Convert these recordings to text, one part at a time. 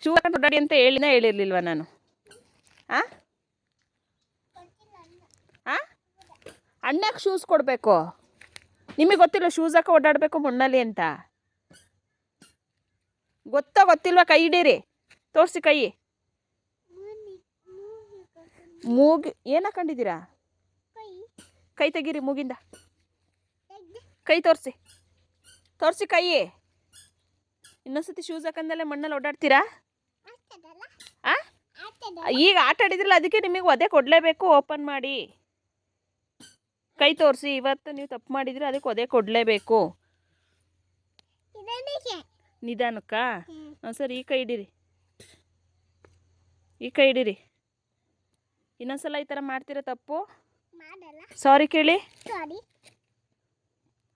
Shoe ಹಾಕೊಂಡು ಓಡಾಡಿ ಅಂತ ಹೇಳಿರ್ಲಿಲ್ವಾ ನಾನು? ಹಾಂ ಹಾಂ ಅಣ್ಣಕ್ಕೆ ಶೂಸ್ ಕೊಡಬೇಕು. ನಿಮಗೆ ಗೊತ್ತಿಲ್ಲ ಶೂಸ್ ಹಾಕೋ ಓಡಾಡಬೇಕು ಮಣ್ಣಲ್ಲಿ ಅಂತ? ಗೊತ್ತಿಲ್ವಾ? ಕೈ ಹಿಡೀರಿ, ತೋರಿಸಿ ಕೈ. ಮೂಗು ಏನು ಹಾಕೊಂಡಿದ್ದೀರಾ? ಕೈ ತೆಗೀರಿ ಮೂಗಿಂದ. ಕೈ ತೋರಿಸಿ ಕೈ. ಇನ್ನೊಂದ್ಸತಿ ಶೂಸ್ ಹಾಕಂದಲ್ಲೇ ಮಣ್ಣಲ್ಲಿ ಓಡಾಡ್ತೀರಾ? ಹಾಂ ಈಗ ಆಟ ಆಡಿದ್ರಲ್ಲ, ಅದಕ್ಕೆ ನಿಮಗೆ ಒದೆ ಕೊಡಲೇಬೇಕು. ಓಪನ್ ಮಾಡಿ ಕೈ ತೋರಿಸಿ. ಇವತ್ತು ನೀವು ತಪ್ಪು ಮಾಡಿದರೆ ಅದಕ್ಕೆ ಒದೆ ಕೊಡಲೇಬೇಕು. ನಿಧಾನಕ್ಕಾ? ಹಾಂ ಸರಿ, ಈ ಕೈ ಹಿಡೀರಿ. ಇನ್ನೊಂದ್ಸಲ ಈ ಥರ ಮಾಡ್ತೀರಾ ತಪ್ಪು? ಸಾರಿ ಕೇಳಿ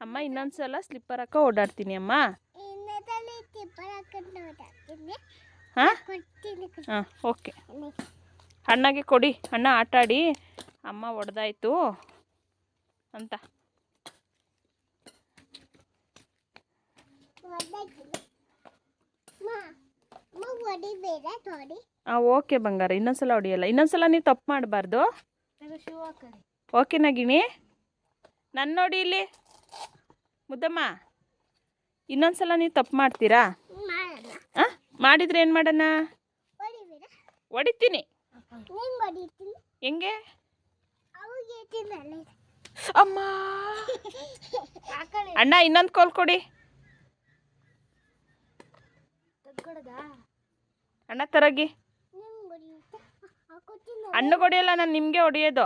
ಅಮ್ಮ. ಇನ್ನೊಂದ್ಸಲ ಸ್ಲಿಪ್ಪರ್ ಹಾಕೋ ಓಡಾಡ್ತೀನಿ ಅಮ್ಮ. ಹಾಂ ಹಾಂ ಓಕೆ. ಅಣ್ಣಗೆ ಕೊಡಿ, ಅಣ್ಣ ಆಟಾಡಿ ಅಮ್ಮ ಹೊಡೆದಾಯ್ತು ಅಂತ. ಹಾಂ ಓಕೆ ಬಂಗಾರ, ಇನ್ನೊಂದ್ಸಲ ಹೊಡಿಯಲ್ಲ. ಇನ್ನೊಂದ್ಸಲ ನೀವು ತಪ್ಪು ಮಾಡಬಾರ್ದು. ಓಕೆನಾ ಗಿಣಿ? ನನ್ನ ನೋಡಿ ಇಲ್ಲಿ ಮುದ್ದಮ್ಮ, ಇನ್ನೊಂದ್ಸಲ ನೀವು ತಪ್ಪು ಮಾಡ್ತೀರಾ? ಹಾಂ ಮಾಡಿದರೆ ಏನು ಮಾಡೋಣ? ಹೊಡಿತೀನಿ. ಹೆಂಗೆ ಅಮ್ಮ? ಅಣ್ಣ ಇನ್ನೊಂದು ಕೋಲ್ ಕೊಡಿ. ಅಣ್ಣ ತರಗಿ. ಅಣ್ಣ ಹೊಡಿಯಲ್ಲ, ನಾನು ನಿಮಗೆ ಹೊಡಿಯೋದು.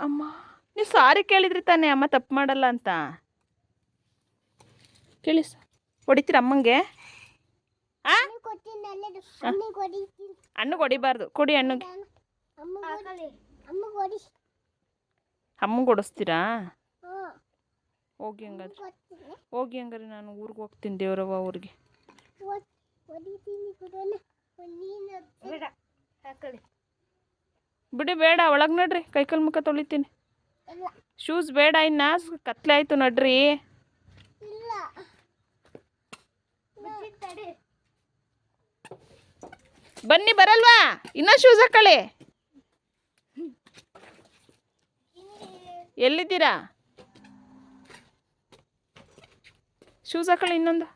ಅಮ್ಮ ನೀವು ಸಾರಿ ಕೇಳಿದ್ರಿ ತಾನೇ ಅಮ್ಮ ತಪ್ಪು ಮಾಡಲ್ಲ ಅಂತ? ಕೇಳಿ ಹೊಡಿತೀರ ಅಮ್ಮಂಗೆ? ಹಾಂ ಅಣ್ಣಗೆ ಹೊಡಿಬಾರ್ದು. ಕೊಡಿ ಅಣ್ಣಗೆ. ಅಮ್ಮಂಗೆ ಹೊಡಿಸ್ತೀರಾ? ಹೋಗಿ ಹಂಗಾದ್ರೆ ನಾನು ಊರಿಗೆ ಹೋಗ್ತೀನಿ, ದೇವರವ್ವ ಊರಿಗೆ. ಬಿಡಿ ಬೇಡ, ಒಳಗೆ ನಡ್ರಿ, ಕೈಕಾಲು ಮುಖ ತೊಳಿತೀನಿ. ಶೂಸ್ ಬೇಡ, ಇನ್ನ ಕತ್ಲೆ ಆಯ್ತು ನಡ್ರಿ. ಬನ್ನಿ, ಬರಲ್ವಾ? ಇನ್ನೂ ಶೂಸ್ ಹಾಕೊಳ್ಳಿ. ಎಲ್ಲಿದ್ದೀರಾ? ಶೂಸ್ ಹಾಕೊಳ್ಳಿ ಇನ್ನೊಂದು.